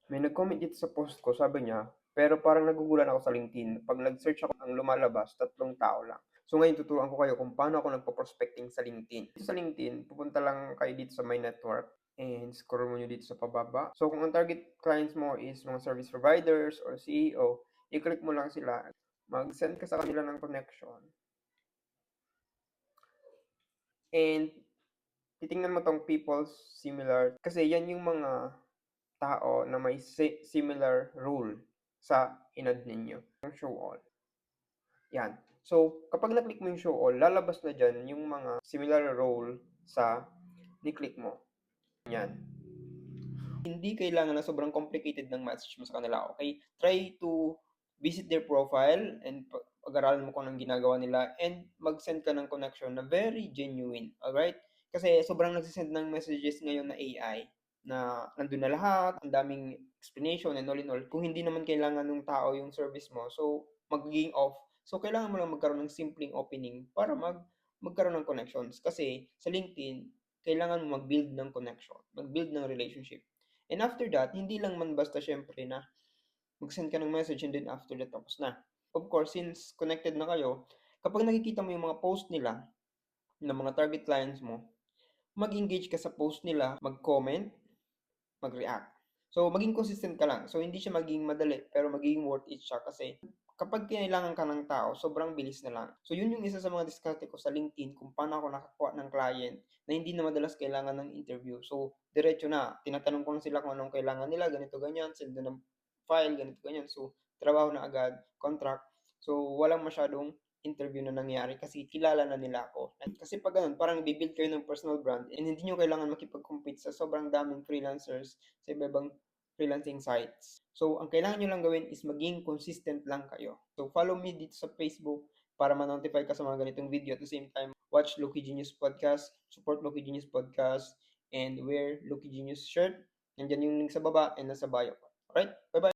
May nag-comment dito sa post ko, sabi niya, pero parang nagugulan ako sa LinkedIn. Pag nag-search ako, ang lumalabas, 3 tao lang. So ngayon tuturuan ko kayo kung paano ako nagpo-prospecting sa LinkedIn. Dito sa LinkedIn, pupunta lang kayo dito sa My Network and scroll mo nyo dito sa pababa. So kung ang target clients mo is mga service providers or CEO, i-click mo lang sila. Mag-send ka sa kanila ng connection. And titingnan mo tong people similar kasi yan yung mga tao na may similar role sa inad ninyo. Ang show all. Yan. So, kapag na-click mo yung show all, lalabas na dyan yung mga similar role sa ni-click mo. Yan. Hindi kailangan na sobrang complicated ng message mo sa kanila, okay? Try to visit their profile and pag-aralan mo kung anong ginagawa nila and mag-send ka ng connection na very genuine, alright? Kasi sobrang nagsisend ng messages ngayon na AI na nandun na lahat, ang daming explanation and all in all. Kung hindi naman kailangan ng tao yung service mo, so magiging off. So kailangan mo lang magkaroon ng simpleng opening para magkaroon ng connections. Kasi sa LinkedIn, kailangan mo mag-build ng connection, mag-build ng relationship. And after that, hindi lang man basta syempre na mag-send ka ng message and then after that tapos na. Of course, since connected na kayo, kapag nakikita mo yung mga post nila ng mga target clients mo, mag-engage ka sa post nila, mag-comment, mag-react. So, maging consistent ka lang. So, hindi siya maging madali, pero magiging worth it siya kasi kapag kailangan ka ng tao, sobrang bilis na lang. So, yun yung isa sa mga diskarte ko sa LinkedIn kung paano ako nakakuha ng client na hindi na madalas kailangan ng interview. So, diretso na. Tinatanong ko na sila kung anong kailangan nila, ganito, ganyan, send na ng file, ganito, ganyan. So, trabaho na agad, contract. So, walang masyadong interview na nangyari kasi kilala na nila ako. Kasi pag ganun, parang bibuild kayo ng personal brand and hindi nyo kailangan makipag-compete sa sobrang daming freelancers sa iba-ibang freelancing sites. So, ang kailangan nyo lang gawin is maging consistent lang kayo. So, follow me dito sa Facebook para ma-notify ka sa mga ganitong video. At the same time, watch Loki Genius Podcast, support Loki Genius Podcast, and wear Loki Genius shirt. Nandiyan yung link sa baba and nasa bio. Alright? Bye-bye!